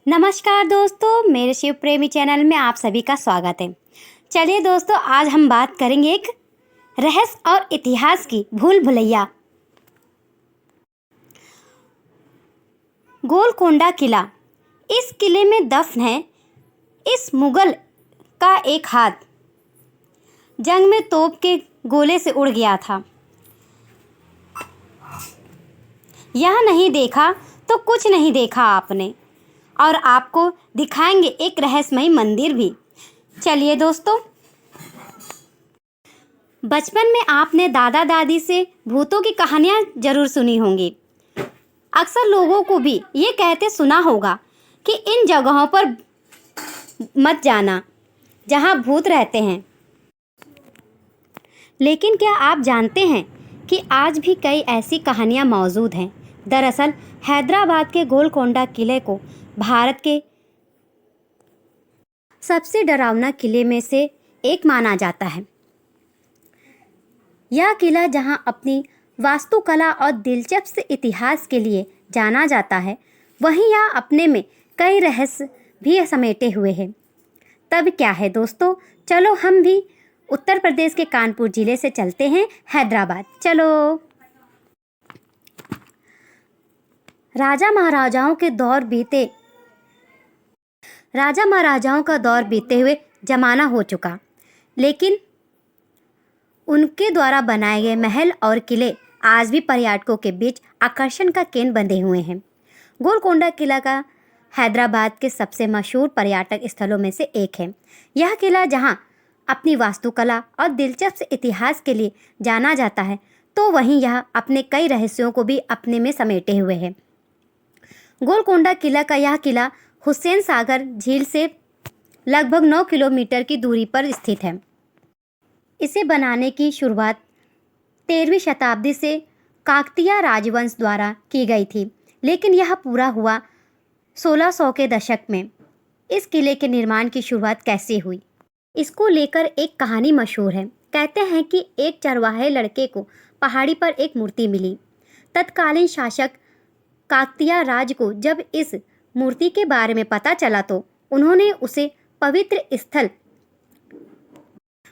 नमस्कार दोस्तों, मेरे शिव प्रेमी चैनल में आप सभी का स्वागत है। चलिए दोस्तों, आज हम बात करेंगे एक रहस्य और इतिहास की भूल भुलैया। गोलकोंडा किला। इस किले में दफन है इस मुगल का एक हाथ। जंग में तोप के गोले से उड़ गया था। यह नहीं देखा तो कुछ नहीं देखा आपने। और आपको दिखाएंगे एक रहस्यमयी मंदिर भी। चलिए दोस्तों, बचपन में आपने दादा दादी से भूतों की कहानियां जरूर सुनी होंगी। अक्सर लोगों को भी ये कहते सुना होगा कि इन जगहों पर मत जाना जहां भूत रहते हैं। लेकिन क्या आप जानते हैं कि आज भी कई ऐसी कहानियां मौजूद हैं। दरअसल हैदराबाद के गोलकोंडा किले को भारत के सबसे डरावना किले में से एक माना जाता है। यह किला जहां अपनी वास्तुकला और दिलचस्प इतिहास के लिए जाना जाता है, वहीं यह अपने में कई रहस्य भी समेटे हुए है। तब क्या है दोस्तों, चलो हम भी उत्तर प्रदेश के कानपुर जिले से चलते हैं हैदराबाद। चलो। राजा महाराजाओं का दौर बीते हुए जमाना हो चुका, लेकिन उनके द्वारा बनाए गए महल और किले आज भी पर्यटकों के बीच आकर्षण का केंद्र बने हुए हैं। गोलकोंडा किला का हैदराबाद के सबसे मशहूर पर्यटक स्थलों में से एक है। यह किला जहां अपनी वास्तुकला और दिलचस्प इतिहास के लिए जाना जाता है, तो वहीं यह अपने कई रहस्यों को भी अपने में समेटे हुए है। गोलकोंडा किला का यह किला हुसैन सागर झील से लगभग 9 किलोमीटर की दूरी पर स्थित है। इसे बनाने की शुरुआत 13वीं शताब्दी से काकतीय राजवंश द्वारा की गई थी, लेकिन यह पूरा हुआ 1600 के दशक में। इस किले के निर्माण की शुरुआत कैसे हुई, इसको लेकर एक कहानी मशहूर है। कहते हैं कि एक चरवाहे लड़के को पहाड़ी पर एक मूर्ति मिली। तत्कालीन शासक काकतीय राज को जब इस मूर्ति के बारे में पता चला तो उन्होंने उसे पवित्र स्थल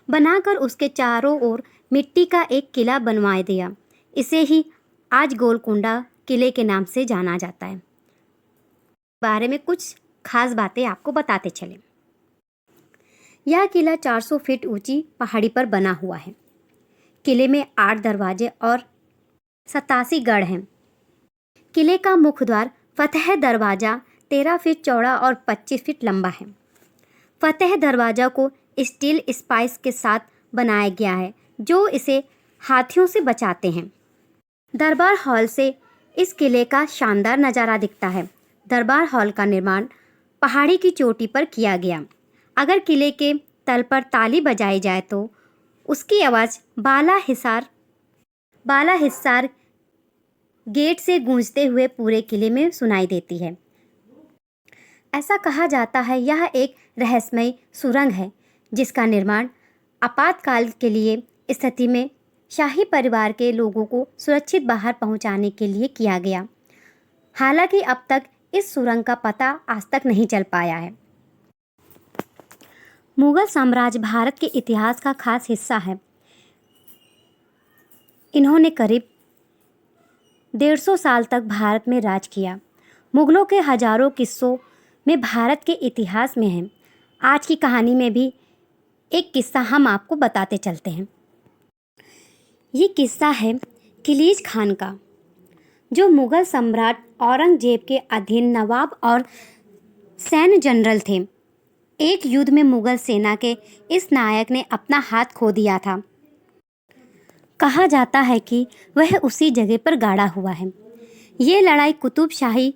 बनाकर उसके चारों ओर मिट्टी का एक किला बनवा दिया। इसे ही आज गोलकोंडा किले के नाम से जाना जाता है। बारे में कुछ खास बातें आपको बताते चले। यह किला 400 फीट ऊंची पहाड़ी पर बना हुआ है। किले में 8 दरवाजे और 87 गढ़ हैं। किले का मुख्य द्वार फतेह दरवाजा 13 फीट चौड़ा और 25 फीट लंबा है। फतेह दरवाजा को स्टील स्पाइस के साथ बनाया गया है, जो इसे हाथियों से बचाते हैं। दरबार हॉल से इस किले का शानदार नज़ारा दिखता है। दरबार हॉल का निर्माण पहाड़ी की चोटी पर किया गया। अगर किले के तल पर ताली बजाई जाए तो उसकी आवाज़ बाला हिसार गेट से गूंजते हुए पूरे किले में सुनाई देती है। ऐसा कहा जाता है यह एक रहस्यमयी सुरंग है, जिसका निर्माण आपातकाल के लिए स्थिति में शाही परिवार के लोगों को सुरक्षित बाहर पहुंचाने के लिए किया गया। हालांकि अब तक इस सुरंग का पता आज तक नहीं चल पाया है। मुगल साम्राज्य भारत के इतिहास का खास हिस्सा है। इन्होंने करीब 150 साल तक भारत में राज किया। मुगलों के हजारों किस्सों में भारत के इतिहास में है। आज की कहानी में भी एक किस्सा हम आपको बताते चलते हैं। ये किस्सा है किलीज खान का, जो मुगल सम्राट औरंगजेब के अधीन नवाब और सैन्य जनरल थे। एक युद्ध में मुगल सेना के इस नायक ने अपना हाथ खो दिया था। कहा जाता है कि वह उसी जगह पर गाड़ा हुआ है। ये लड़ाई कुतुब शाही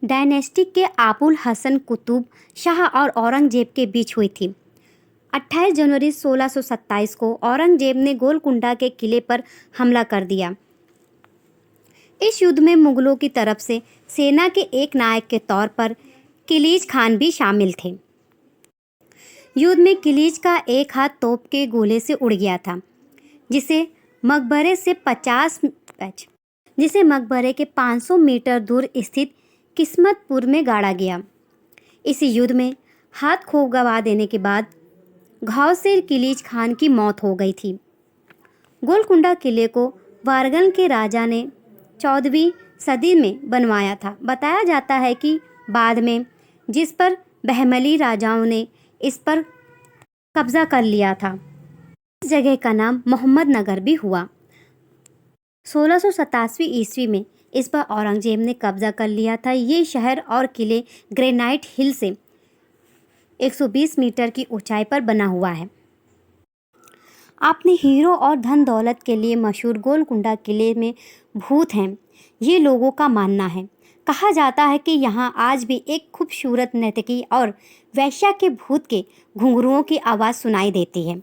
डायनेस्टी के आबुल हसन कुतुब शाह और औरंगजेब के बीच हुई थी। 28 जनवरी 1627 को औरंगजेब ने गोलकुंडा के किले पर हमला कर दिया। इस युद्ध में मुगलों की तरफ से सेना के एक नायक के तौर पर किलीज खान भी शामिल थे। युद्ध में किलीज का एक हाथ तोप के गोले से उड़ गया था, जिसे मकबरे के 500 मीटर दूर स्थित किस्मतपुर में गाड़ा गया। इस युद्ध में हाथ खो गवा देने के बाद घाव से किलीच खान की मौत हो गई थी। गोलकुंडा किले को वारंगल के राजा ने 14वीं सदी में बनवाया था। बताया जाता है कि बाद में जिस पर बहमनी राजाओं ने इस पर कब्जा कर लिया था, इस जगह का नाम मोहम्मद नगर भी हुआ। 1687 ईस्वी में इस पर औरंगजेब ने कब्जा कर लिया था। ये शहर और किले ग्रेनाइट हिल से 120 मीटर की ऊंचाई पर बना हुआ है। अपने हीरो और धन दौलत के लिए मशहूर गोलकुंडा किले में भूत हैं, ये लोगों का मानना है। कहा जाता है कि यहाँ आज भी एक खूबसूरत नर्तकी और वैश्या के भूत के घुंघरुओं की आवाज़ सुनाई देती है।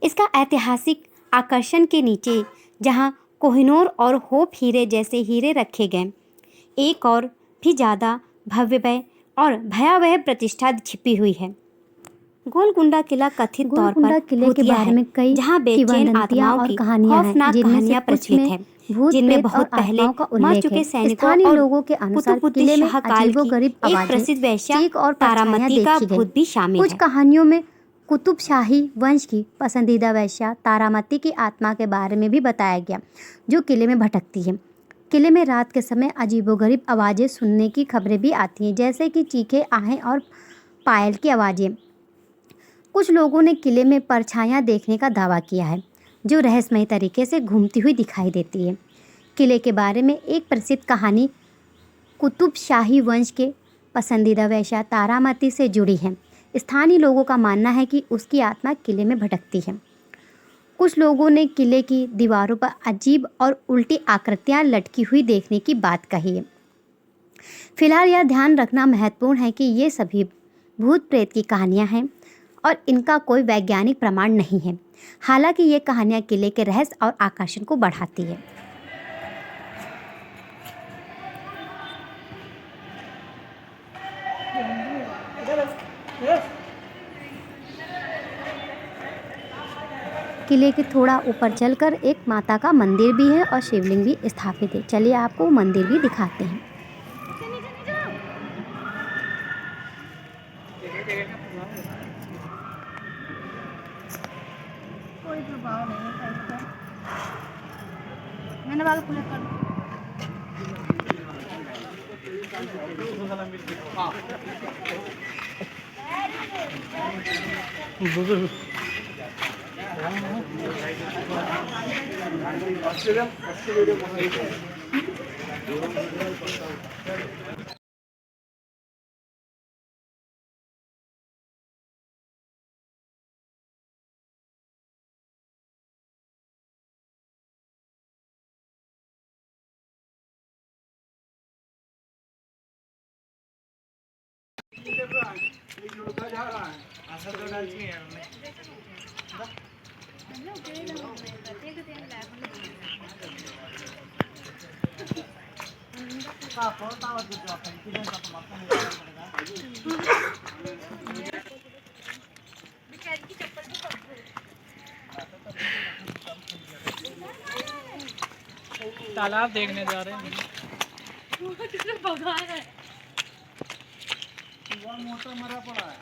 इसका ऐतिहासिक आकर्षण के नीचे जहाँ कोहिनूर और होप हीरे जैसे हीरे रखे गए, एक और भी ज़्यादा भव्य और भयावह प्रतिष्ठा छिपी हुई है। गोलकुंडा किला कथित तौर पर किले के बारे में कई जहाँ बेचैन आत्माओं और की कहानियां हैं, खौफनाक जिनमें से कहानियां कुछ प्रचलित में हैं, भूत जिनमें प्रेत बहुत और पहले आत्माओं का मर उल्लेख चुके है। सैनिकों स्थानीय और लोगों के अनुसार कुतुबुद्दीन किले में शाह काल की अजीबोगरीब एक आवाजें, प्रसिद्ध वेश्या चीख और परछाइयां तारामती का देखी गई। भूत भी शामिल कुछ है। कहानियों में कुतुब शाही वंश की पसंदीदा वेश्या तारामती की आत्मा के बारे में भी बताया गया, जो किले में भटकती है। किले में रात के समय अजीबोगरीब आवाज़ें सुनने की खबरें भी आती हैं, जैसे कि चीखें, आहें और पायल की आवाज़ें। कुछ लोगों ने किले में परछाइयां देखने का दावा किया है, जो रहस्यमय तरीके से घूमती हुई दिखाई देती है। किले के बारे में एक प्रसिद्ध कहानी कुतुब शाही वंश के पसंदीदा वेश्या तारामती से जुड़ी है। स्थानीय लोगों का मानना है कि उसकी आत्मा किले में भटकती है। कुछ लोगों ने किले की दीवारों पर अजीब और उल्टी आकृतियां लटकी हुई देखने की बात कही है। फिलहाल यह ध्यान रखना महत्वपूर्ण है कि ये सभी भूत प्रेत की कहानियां हैं और इनका कोई वैज्ञानिक प्रमाण नहीं है। हालांकि ये कहानियां किले के रहस्य और आकर्षण को बढ़ाती है। किले के थोड़ा ऊपर चलकर एक माता का मंदिर भी है और शिवलिंग भी स्थापित है। चलिए आपको मंदिर भी दिखाते हैं। कोई प्रभाव नहीं है इसका। मैंने वाला खुले कर तालाब देखने जा रहे हैं। मोटर मरा पड़ा है।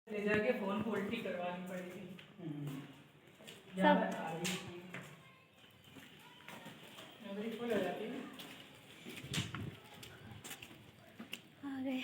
ले जाके फोन फोल्टी करवानी पड़ेगी। मेमोरी फुल हो जाती है। आ गए।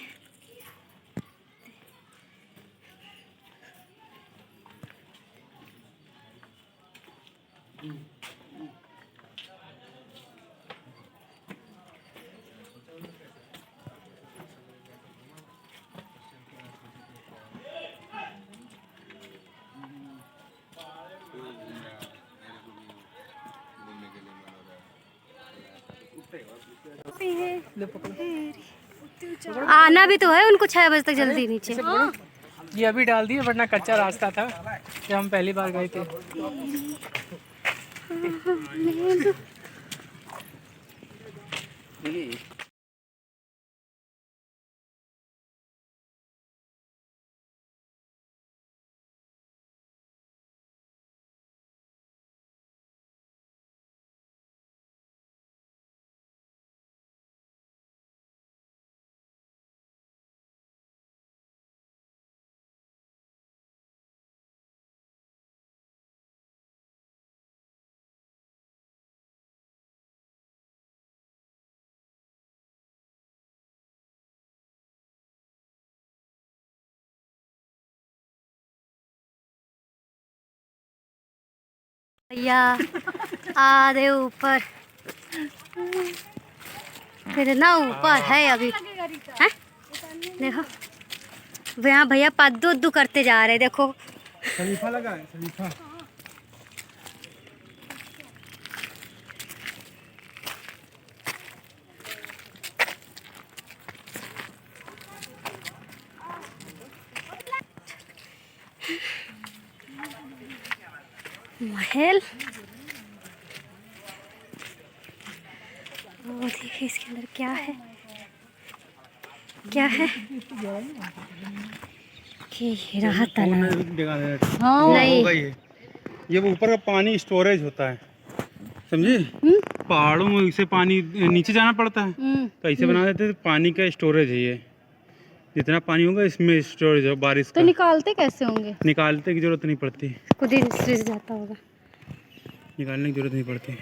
आना भी तो है उनको 6 बजे तक जल्दी नीचे। ये अभी डाल दिए, वरना कच्चा रास्ता था जब हम पहली बार गए थे। भैया आधे ऊपर, कितना ऊपर है अभी है? देखो यहाँ भैया पद्दू उद्दू करते जा रहे, देखो शरीफा लगा है, शरीफा। महल। वो देखिए इसके अंदर क्या है, क्या है कि रहा तालाब। नहीं, ये वो ऊपर का पानी स्टोरेज होता है, समझे? पहाड़ों में इसे पानी नीचे जाना पड़ता है, तो ऐसे बना देते हैं, पानी का स्टोरेज है ये। जितना पानी होगा इसमें स्टोरेज हो बारिश का। तो निकालते कैसे होंगे? निकालने की जरूरत नहीं पड़ती, खुद ही रिस जाता होगा। निकालने की जरूरत नहीं पड़ती।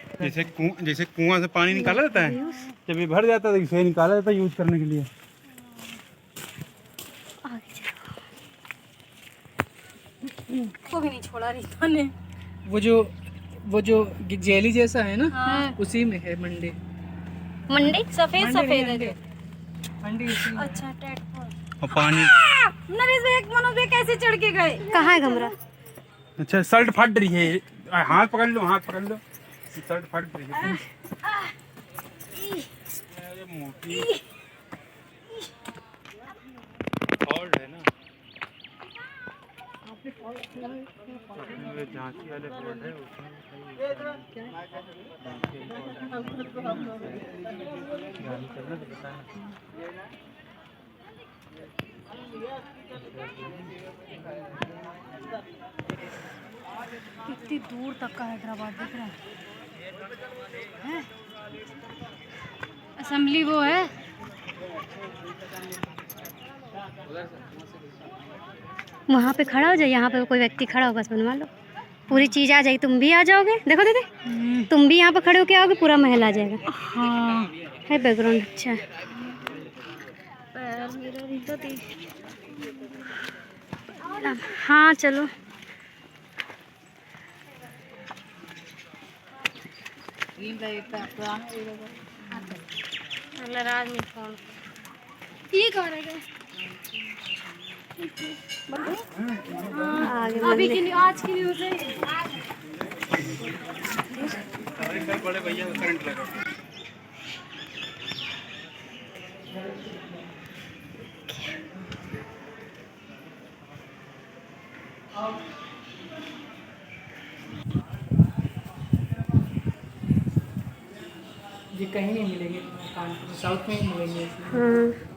जैसे कुआं से पानी निकाला जाता है, जब ये भर जाता है तो इसे निकाला जाता है यूज करने के लिए। आगे चलो, को भी नहीं छोड़ा रीता ने। वो जो जेली जैसा है ना, उसी में है मंडी। मंडी सफेद सफेद है जो। मंडी उसी में। अच्छा टेट और पानी नरेश भैया मनोज भैया कैसे चढ़ के गए? कहाँ है कमरा? अच्छा, शर्ट फट रही है, हाथ पकड़ लो, हाथ पकड़ लो, शर्ट फट रही है। ये मोटी फॉल्ट है ना, झांसी वाले फॉल्ट है उसमें। कितनी दूर तक का हैदराबाद दिख रहा है? असेंबली वो है। वहाँ पे खड़ा हो जाए, यहाँ पे कोई व्यक्ति खड़ा होगा, बनवा लो, पूरी चीज आ जाएगी। तुम भी आ जाओगे, देखो दीदी तुम भी यहाँ पे खड़े होके आओगे, पूरा महल आ जाएगा। हाँ है, बैकग्राउंड अच्छा है। हाँ चलो, ये कौन है? अभी की आज की न्यूज़ है। बड़े भैया का करंट लगा। ये कहीं नहीं मिलेंगे, कानपुर साउथ में ही मिलेंगे। हाँ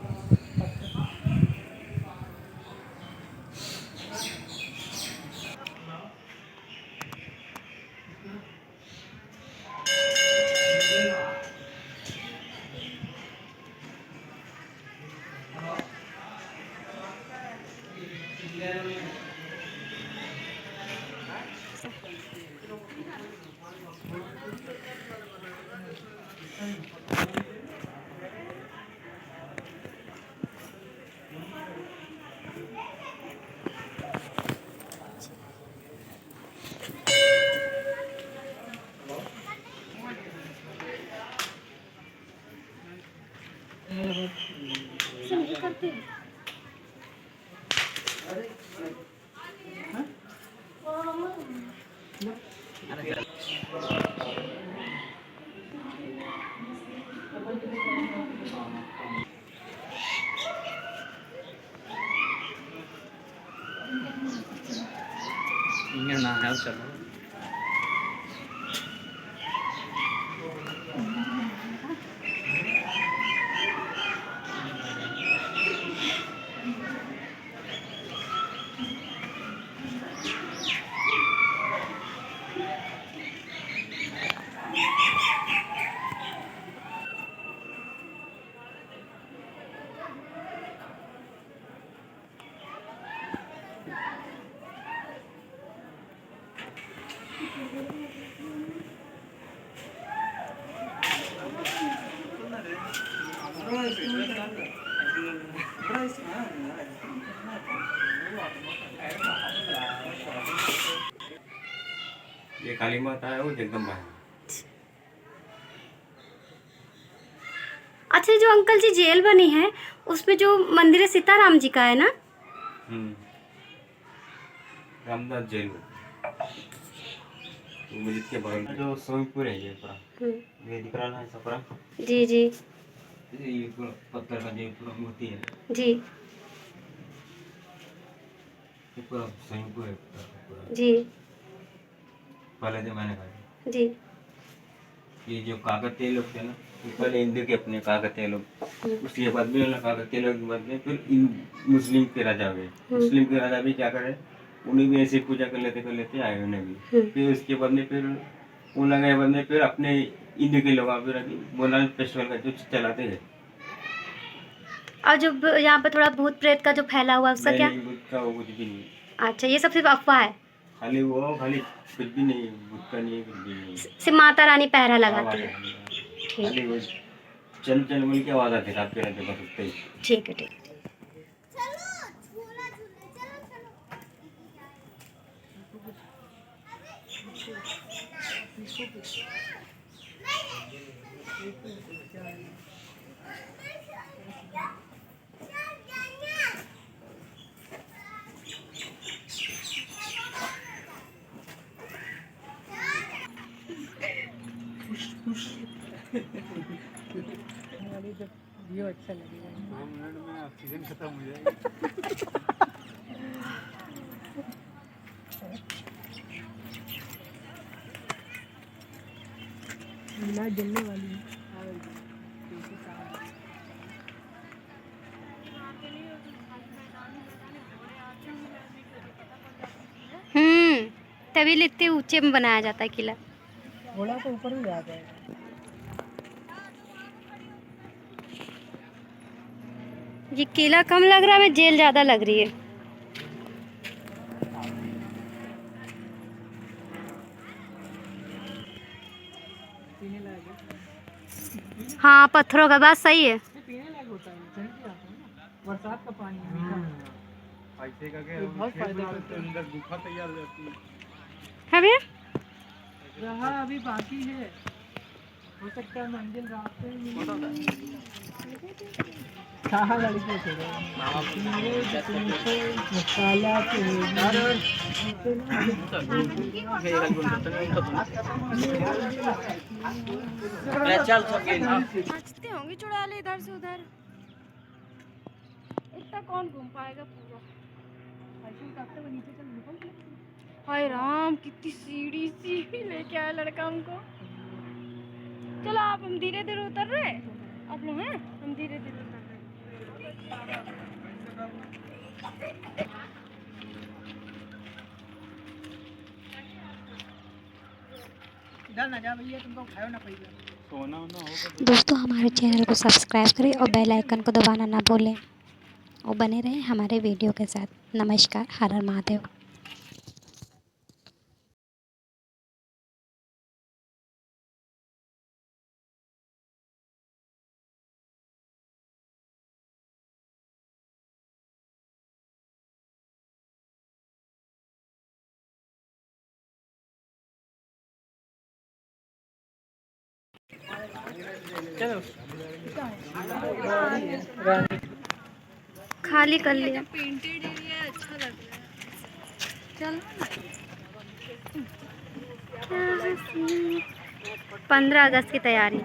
काम चल रहा है। ये काली माता है वो जगदम्बा है। अच्छा, जो अंकल जी जेल बनी है उसमें जो मंदिर है सीताराम जी का है ना? रामदास जेल में मस्जिद के बगल में जो स्विमिंग पूल है ये पूरा, ये दिख रहा है पूरा। जी जी ये पूरा पत्थर का जो पूरा मूर्ति है, जी ये पूरा स्विमिंग पूल है पूरा जी पहले जमाने का। जी। ये जो काकतीय लोग थे ना, ये पहले हिंदू के अपने काकतीय लोग, उसके बाद में काकतीय लोग के बाद में फिर मुस्लिम के राजा हुए। मुस्लिम के राजा भी क्या करे, उन्हें भी ऐसे पूजा कर लेते आए उन्हें भी। फिर उसके बाद में फिर उन लगाए बाद में फिर अपने हिंदू के लोग फिर अभी बोनाल फेस्टिवल का जो चलाते हैं। और जो यहाँ पे थोड़ा भूत प्रेत का जो फैला हुआ है उसका क्या? बुद्ध का वो कुछ भी नहीं, अच्छा, ये सब सिर्फ अफवाह है? खाली कुछ भी नहीं, बुद्ध का नहीं, कुछ भी नहीं। सिर्फ माता रानी पहरा लगाती है। ठीक खाली वो चल बोल के आवाज आती है रात के रहते बस उतने ही। ठीक है, ठीक है। वीडियो अच्छा लगेगा। 2 मिनट में ऑक्सीजन खत्म हो जाएगा। लाइट जलने वाली है। तभी इतने ऊंचे में बनाया जाता है किला। घोड़ा तो ऊपर भी आ जाएगा। ये किला कम लग रहा है, हमें जेल ज्यादा लग रही है। पीने लायक है। हाँ, पत्थरों का बात सही है। ये पीने लायक होता है, ठंड के आता है ना, बरसात का पानी है मीठा। ऐसे करके ये बहुत फायदा खेत करता के है। अंदर गुफा तैयार हो जाती है। है भैया? रहा अभी बाकी है, हो सकता है मंजिल रास्ते में कहाँ लड़के थे मसाला नाचते होंगे चुड़ैल इधर से उधर। इतना कौन घूम पाएगा पूरा? हाय राम, कितनी सीढ़ी सी लेके आया लड़का हमको। चलो आप, हम धीरे धीरे उतर रहे हैं। आप लोग हैं, हम धीरे धीरे उतर रहे हैं। इधर ना जा भैया, तुमको खाओ ना पड़ेगा। सोना होना होगा। दोस्तों, हमारे चैनल को सब्सक्राइब करें और बेल आइकन को दबाना ना भूलें और बने रहें हमारे वीडियो के साथ। नमस्कार, हर हर महादेव। चलो खाली कर लिया। पेंटेड एरिया अच्छा लग रहा है। चल, 15 अगस्त की तैयारी।